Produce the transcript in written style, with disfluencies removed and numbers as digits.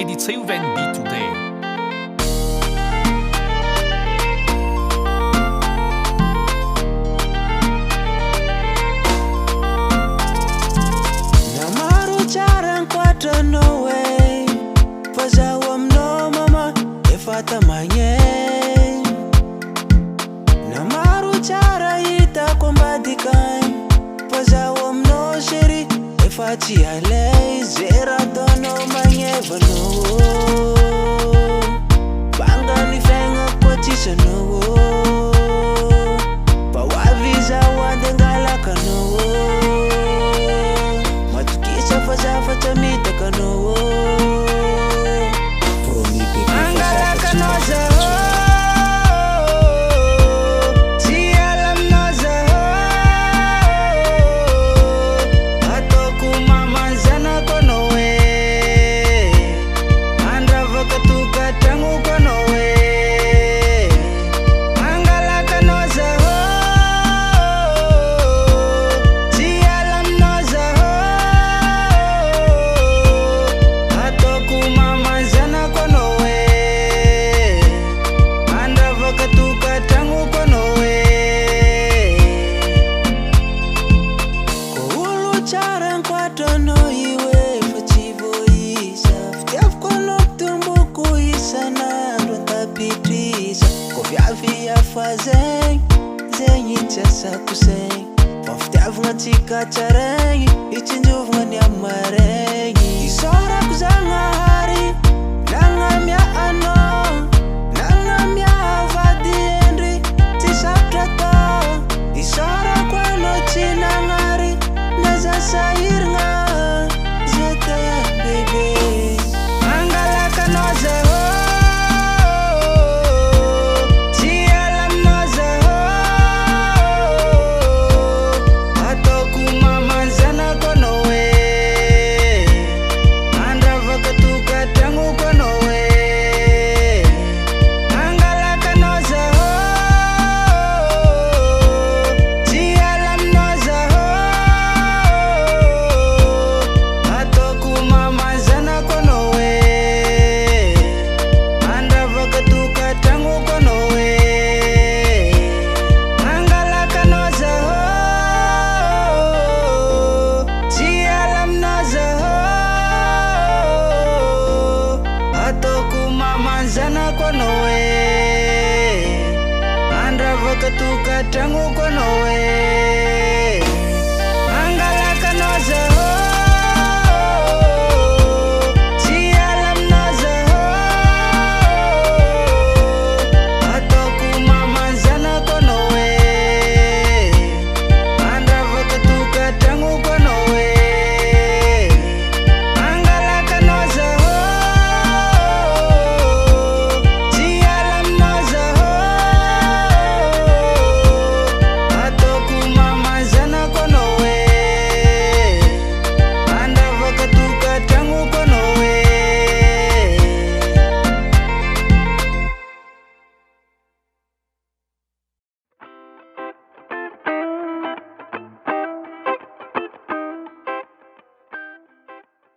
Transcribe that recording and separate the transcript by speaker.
Speaker 1: Mediterranean beat today.
Speaker 2: Namaru charan kwata no way. Fazawam no mama efata manye. Namaru chara ita kombadikai. Fazawam no sheri efati ale zera dono manye vano. Banga ni fenga potisa no. Pawaviza wandengalaka no. Fata mita kano Angalaka noza Tialam noza Atoku mama zana kono we Andra vakatuka tangu kono we Angalaka noza fazem zenhitsa sakusem fafitiavagna antsika tsaraigny itsinjovagna ny amaregny isorako zagnahary nagnamia anao nagnamia vady endry tsy sarotra atao isorako anao tsy nagnary nazasahirigna zete bebe angalaka anao zaho Zana kono we Andra vakatuka tangu kono we